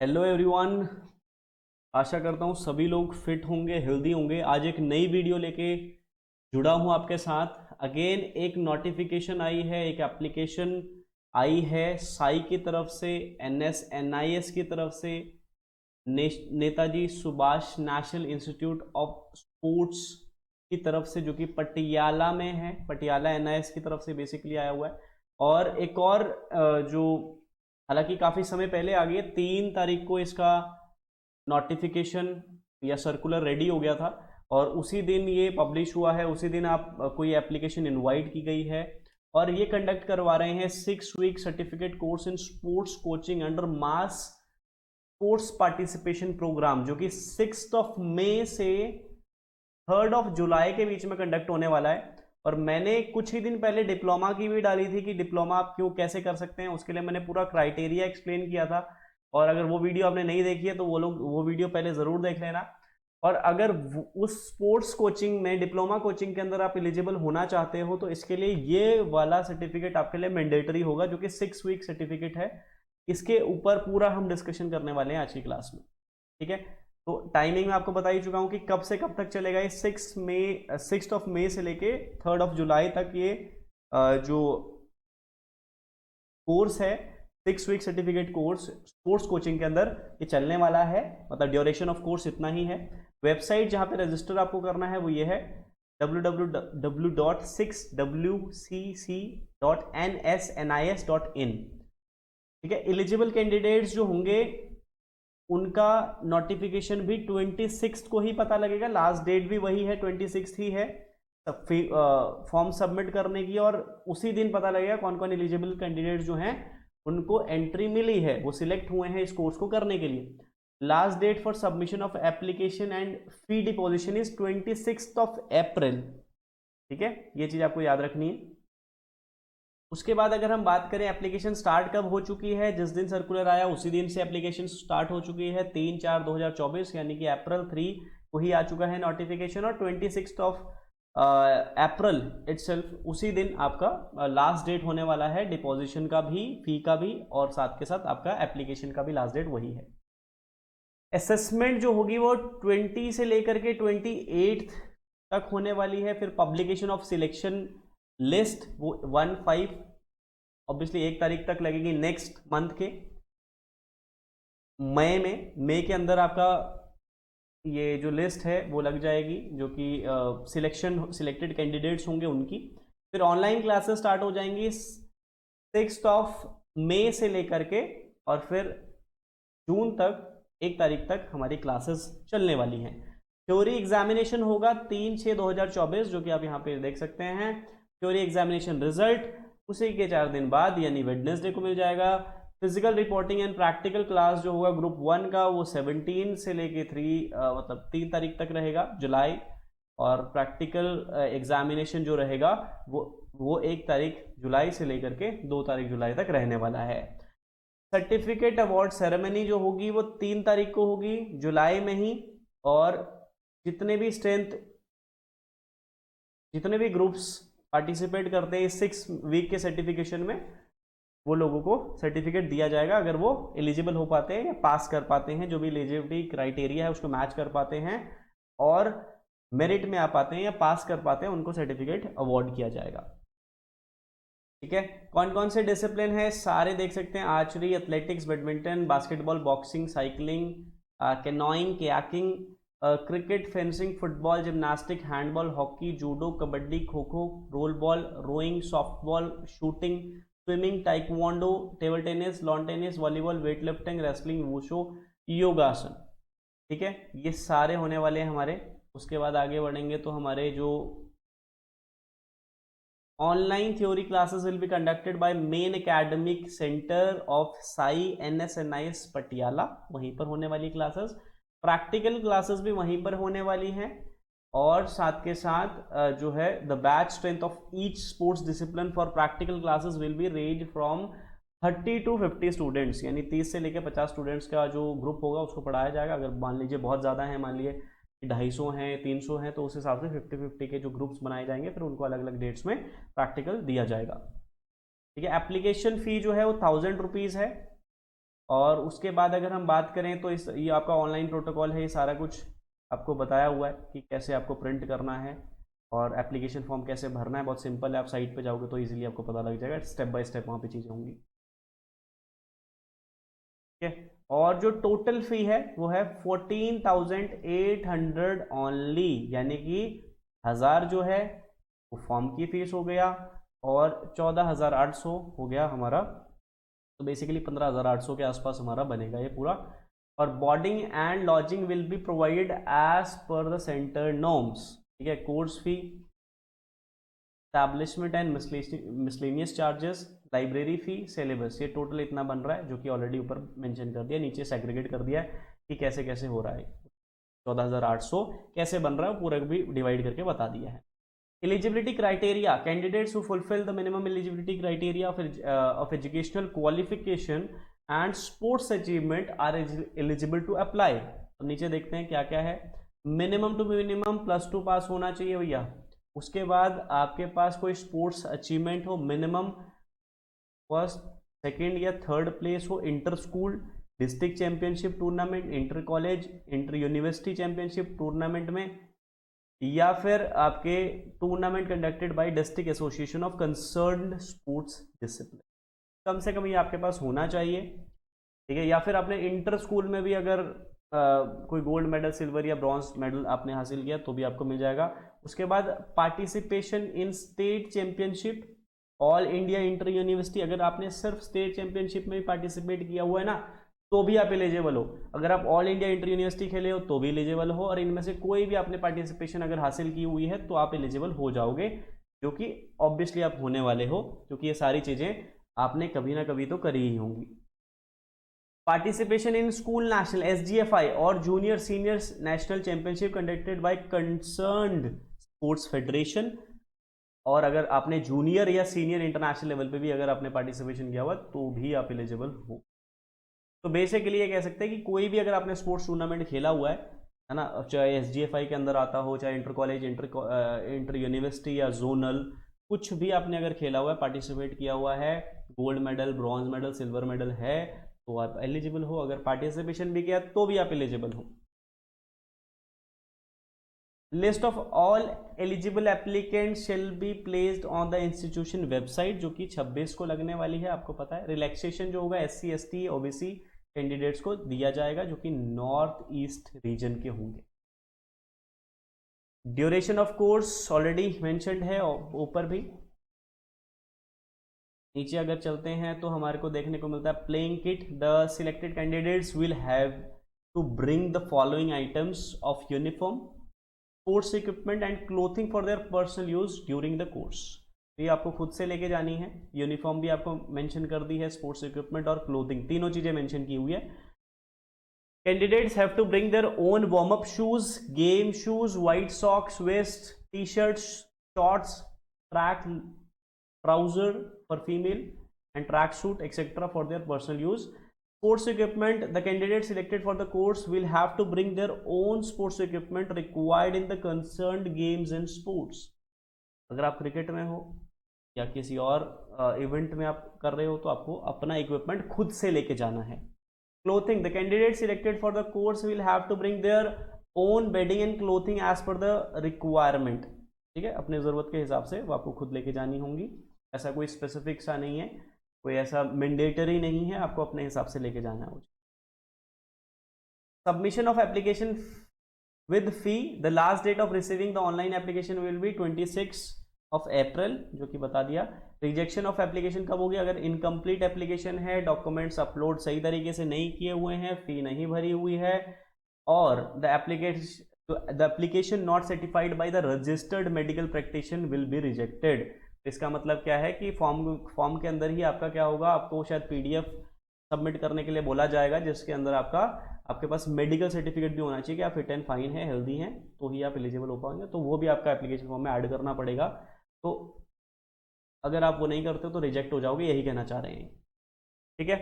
Hello everyone. आशा करता हूँ सभी लोग फिट होंगे, हेल्दी होंगे। आज एक नई वीडियो लेके जुड़ा हूँ आपके साथ। अगेन एक नोटिफिकेशन आई है, एक एप्लीकेशन आई है साई की तरफ से, NSNIS की तरफ से, Netaji Subhash national institute of sports की तरफ से, जो कि पटियाला में है। पटियाला NIS की तरफ से बेसिकली आया हुआ है। और एक और जो हालांकि काफ़ी समय पहले आ गई है, 3 तारीख को इसका नोटिफिकेशन या सर्कुलर रेडी हो गया था और उसी दिन ये पब्लिश हुआ है। उसी दिन आप कोई एप्लीकेशन इनवाइट की गई है और ये कंडक्ट करवा रहे हैं 6 week certificate course in sports coaching under mass sports participation programme, जो कि 6 मई से 3 जुलाई के बीच में कंडक्ट होने वाला है। और मैंने कुछ ही दिन पहले डिप्लोमा की भी डाली थी कि डिप्लोमा आप क्यों कैसे कर सकते हैं, उसके लिए मैंने पूरा क्राइटेरिया एक्सप्लेन किया था। और अगर वो वीडियो आपने नहीं देखी है तो वो वीडियो पहले ज़रूर देख लेना। और अगर उस स्पोर्ट्स कोचिंग में, डिप्लोमा कोचिंग के अंदर आप एलिजिबल होना चाहते हो तो इसके लिए ये वाला सर्टिफिकेट आपके लिए मैंडेटरी होगा, जो कि 6 वीक सर्टिफिकेट है। इसके ऊपर पूरा हम डिस्कशन करने वाले हैं आज की क्लास में, ठीक है। तो टाइमिंग मैं आपको बता ही चुका हूं कि कब से कब तक चलेगा ये। 6 मई से लेके 3 जुलाई तक ये जो कोर्स है, 6 week certificate course sports coaching के अंदर ये चलने वाला है। मतलब ड्यूरेशन ऑफ कोर्स इतना ही है। वेबसाइट जहां पे रजिस्टर आपको करना है वो ये है www.6wcc.nsnis.in, ठीक है। एलिजिबल कैंडिडेट्स जो होंगे उनका नोटिफिकेशन भी 26 को ही पता लगेगा। लास्ट डेट भी वही है, 26 ही है फॉर्म सबमिट करने की। और उसी दिन पता लगेगा कौन कौन एलिजिबल कैंडिडेट जो हैं उनको एंट्री मिली है, वो सिलेक्ट हुए हैं इस कोर्स को करने के लिए। Last date for submission of application and fee deposition is 26 April, ठीक है। ये चीज आपको याद रखनी है। उसके बाद अगर हम बात करें एप्लीकेशन स्टार्ट कब हो चुकी है, जिस दिन सर्कुलर आया उसी दिन से एप्लीकेशन स्टार्ट हो चुकी है। 3/4/2024 यानी कि अप्रैल 3 को ही आ चुका है नोटिफिकेशन। और 26 अप्रैल इटसेल्फ उसी दिन आपका लास्ट डेट होने वाला है डिपोजिशन का भी, फी का भी, और साथ के साथ आपका एप्लीकेशन का भी लास्ट डेट वही है। असेसमेंट जो होगी वो 20 से लेकर के 28 तक होने वाली है। फिर पब्लिकेशन ऑफ सिलेक्शन लिस्ट वो 1/5 ऑब्वियसली 1 तारीख तक लगेगी नेक्स्ट मंथ के मई के अंदर आपका ये जो लिस्ट है वो लग जाएगी, जो कि सिलेक्टेड कैंडिडेट्स होंगे उनकी। फिर ऑनलाइन क्लासेस स्टार्ट हो जाएंगी 6 मई से लेकर के, और फिर जून तक 1 तारीख तक हमारी क्लासेस चलने वाली हैं। थ्योरी एग्जामिनेशन होगा 3/6/2024, जो कि आप यहाँ पे देख सकते हैं। थ्योरी एग्जामिनेशन रिजल्ट उसी के 4 दिन बाद यानी वेडनेसडे को मिल जाएगा। Physical reporting and practical class जो होगा ग्रुप 1 का वो 17 से लेके 3 तारीख तक रहेगा जुलाई। और प्रैक्टिकल एग्जामिनेशन जो रहेगा वो 1 तारीख जुलाई से लेकर के 2 तारीख जुलाई तक रहने वाला है। सर्टिफिकेट अवार्ड सेरेमनी जो होगी वो 3 तारीख को होगी जुलाई में ही। और जितने भी ग्रुप्स पार्टिसिपेट करते हैं इस 6 वीक के सर्टिफिकेशन में, वो लोगों को सर्टिफिकेट दिया जाएगा अगर वो एलिजिबल हो पाते हैं या पास कर पाते हैं, जो भी एलिजिबिलिटी क्राइटेरिया है उसको मैच कर पाते हैं और मेरिट में आ पाते हैं या पास कर पाते हैं, उनको सर्टिफिकेट अवार्ड किया जाएगा, ठीक है। कौन कौन से डिसिप्लिन है सारे देख सकते हैं। Archery, athletics, badminton, basketball, boxing, cycling, canoeing, kayaking, cricket, fencing, football, gymnastic, handball, hockey, judo, kabaddi, kho kho, roll ball, rowing, softball, shooting, swimming, taekwondo, table tennis, lawn tennis, volleyball, weight lifting, wrestling, wushu, योगासन, ठीक है। ये सारे होने वाले हैं हमारे। उसके बाद आगे बढ़ेंगे तो हमारे जो online theory classes will be conducted by main academic centre of Sai NSNIS Patiala, वहीं पर होने वाली क्लासेस। प्रैक्टिकल क्लासेस भी वहीं पर होने वाली हैं। और साथ के साथ जो है the batch strength of each sports discipline for practical classes will be range from 30 to 50 students, यानी 30 से लेकर 50 स्टूडेंट्स का जो ग्रुप होगा उसको पढ़ाया जाएगा। अगर मान लीजिए बहुत ज़्यादा है, मान लीजिए 250 हैं, 300 हैं, तो उस हिसाब से 50-50 के जो ग्रुप्स बनाए जाएंगे, फिर उनको अलग अलग डेट्स में प्रैक्टिकल दिया जाएगा, ठीक है। एप्लीकेशन फ़ी जो है वो 1000 रुपीज़ है। और उसके बाद अगर हम बात करें तो ये आपका ऑनलाइन प्रोटोकॉल है, ये सारा कुछ आपको बताया हुआ है कि कैसे आपको प्रिंट करना है और एप्लीकेशन फॉर्म कैसे भरना है। बहुत सिंपल है, आप साइट पे जाओगे तो इजीली आपको पता लग जाएगा, स्टेप बाय स्टेप वहाँ पे चीज़ें होंगी। ठीक है, और जो टोटल फी है वो है 14,800 ओनली, यानी कि 1000 जो है वो फॉर्म की फीस हो गया और 14,800 हो गया हमारा, तो बेसिकली 15,800 के आसपास हमारा बनेगा ये पूरा। और boarding and lodging will be provided as per the centre norms. ठीक है, course fee, establishment and miscellaneous charges, library fee, syllabus, ये टोटल इतना बन रहा है जो कि ऑलरेडी ऊपर मेंशन कर दिया, नीचे सेग्रीगेट कर दिया है कि कैसे कैसे हो रहा है। 14,800 कैसे बन रहा है पूरा भी डिवाइड करके बता दिया है। Eligibility criteria, candidates who fulfil the minimum eligibility criteria of educational qualification and sports achievement are eligible to apply. तो नीचे देखते हैं क्या क्या है। मिनिमम टू मिनिमम +2 पास होना चाहिए भैया, उसके बाद आपके पास कोई स्पोर्ट्स अचीवमेंट हो, मिनिमम फर्स्ट सेकेंड या थर्ड प्लेस हो inter school, district championship tournament, inter college, inter university championship tournament में, या फिर आपके tournament conducted by district association of concerned sports discipline, कम से कम ये आपके पास होना चाहिए। ठीक है, या फिर आपने इंटर स्कूल में भी अगर कोई गोल्ड मेडल, सिल्वर या ब्रॉन्ज मेडल आपने हासिल किया तो भी आपको मिल जाएगा। उसके बाद participation in state championship, all India inter university, अगर आपने सिर्फ स्टेट चैंपियनशिप में भी पार्टिसिपेट किया हुआ है ना तो भी आप एलिजिबल हो। अगर आप ऑल इंडिया इंटर यूनिवर्सिटी खेले हो तो भी एलिजिबल हो, और इनमें से कोई भी आपने पार्टिसिपेशन अगर हासिल की हुई है तो आप एलिजिबल हो जाओगे, जो कि ऑब्वियसली आप होने वाले हो, क्योंकि ये सारी चीज़ें आपने कभी ना कभी तो करी ही होंगी। Participation in school national SGFI और junior senior national championship conducted by concerned sports federation, और अगर आपने जूनियर या सीनियर इंटरनेशनल लेवल पे भी अगर आपने पार्टिसिपेशन किया हुआ तो भी आप एलिजिबल हो। तो बेसिकली ये कह सकते हैं कि कोई भी अगर आपने स्पोर्ट्स टूर्नामेंट खेला हुआ है ना, चाहे SGFI के अंदर आता हो, चाहे इंटर कॉलेज, इंटर यूनिवर्सिटी या जोनल, कुछ भी आपने अगर खेला हुआ है, पार्टिसिपेट किया हुआ है, gold medal, bronze medal, silver medal है, तो आप एलिजिबल हो। अगर पार्टिसिपेशन भी किया तो भी आप एलिजिबल हो। List of all eligible applicant shall be placed on the institution website, जो कि 26 को लगने वाली है, आपको पता है। रिलैक्सेशन जो होगा SC ST OBC कैंडिडेट्स को दिया जाएगा, जो कि नॉर्थ ईस्ट रीजन के होंगे। Duration of course already mentioned है ऊपर भी। नीचे अगर चलते हैं तो हमारे को देखने को मिलता है playing kit, the selected candidates will have to bring the following items of uniform, sports equipment and clothing for their personal use during the course. ये आपको खुद से लेके जानी है। यूनिफॉर्म भी आपको मेंशन कर दी है, स्पोर्ट्स इक्विपमेंट और क्लोथिंग, तीनों चीजें मेंशन की हुई है। Candidates have to bring their own warm up shoes, game shoes, white socks, vest, T-shirts, shorts, track trouser for female and tracksuit etc. for their personal use. Sports equipment, the candidate selected for the course will have to bring their own sports equipment required in the concerned games and sports. अगर आप cricket में हो या किसी और event में आप कर रहे हो तो आपको अपना इक्विपमेंट खुद से लेके जाना है। Clothing, the candidate selected for the course will have to bring their own bedding and clothing as per the requirement. ठीक है, अपने ज़रूरत के हिसाब से वो आपको खुद लेके जानी होंगी, ऐसा कोई स्पेसिफिक सा नहीं है, कोई ऐसा मैंडेटरी नहीं है, आपको अपने हिसाब से लेके जाना है। Submission of application with fee, the last date of receiving the online application will be 26 April, जो कि बता दिया। रिजेक्शन ऑफ एप्लीकेशन कब होगी? अगर इनकम्प्लीट एप्लीकेशन है, डॉक्यूमेंट्स अपलोड सही तरीके से नहीं किए हुए हैं, फी नहीं भरी हुई है, और the application not certified by the registered medical practitioner will be rejected. इसका मतलब क्या है कि फॉर्म के अंदर ही आपका क्या होगा, आपको शायद PDF सबमिट करने के लिए बोला जाएगा, जिसके अंदर आपके पास मेडिकल सर्टिफिकेट भी होना चाहिए कि आप फिट एंड फाइन है, हेल्दी हैं, तो ही आप एलिजिबल हो पाएंगे। तो वो भी आपका एप्लीकेशन फॉर्म में ऐड करना पड़ेगा। तो अगर आप वो नहीं करते तो रिजेक्ट हो जाओगे, यही कहना चाह रहे हैं। ठीक है,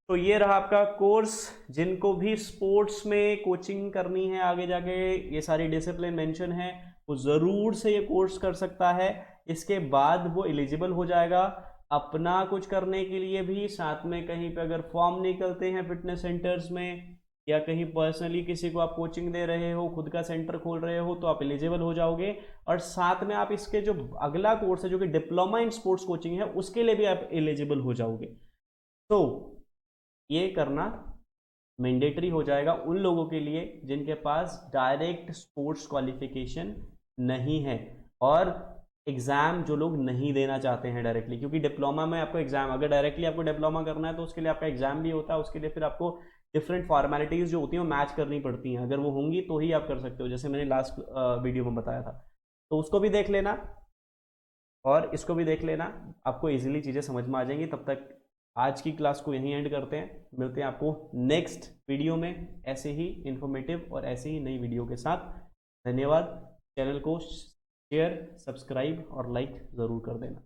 तो ये रहा आपका कोर्स। जिनको भी स्पोर्ट्स में कोचिंग करनी है आगे जाके, ये सारी डिसिप्लिन मेंशन है, वो ज़रूर से ये कोर्स कर सकता है। इसके बाद वो एलिजिबल हो जाएगा अपना कुछ करने के लिए भी, साथ में कहीं पे अगर फॉर्म निकलते हैं फिटनेस सेंटर्स में, या कहीं पर्सनली किसी को आप कोचिंग दे रहे हो, खुद का सेंटर खोल रहे हो, तो आप एलिजिबल हो जाओगे। और साथ में आप इसके जो अगला कोर्स है जो कि डिप्लोमा इन स्पोर्ट्स कोचिंग है, उसके लिए भी आप एलिजिबल हो जाओगे। तो ये करना मैंडेटरी हो जाएगा उन लोगों के लिए जिनके पास डायरेक्ट स्पोर्ट्स क्वालिफिकेशन नहीं है, और एग्ज़ाम जो लोग नहीं देना चाहते हैं डायरेक्टली, क्योंकि डिप्लोमा में आपको एग्ज़ाम, अगर डायरेक्टली आपको डिप्लोमा करना है तो उसके लिए आपका एग्ज़ाम भी होता है, उसके लिए फिर आपको डिफरेंट फॉर्मेलिटीज़ जो होती हैं वो मैच करनी पड़ती हैं। अगर वो होंगी तो ही आप कर सकते हो, जैसे मैंने लास्ट वीडियो में बताया था। तो उसको भी देख लेना और इसको भी देख लेना, आपको इजीली चीज़ें समझ में आ जाएंगी। तब तक आज की क्लास को यहीं एंड करते हैं, मिलते हैं आपको नेक्स्ट वीडियो में ऐसे ही इन्फॉर्मेटिव और ऐसे ही नई वीडियो के साथ। धन्यवाद। चैनल को शेयर, सब्सक्राइब और लाइक ज़रूर कर देना।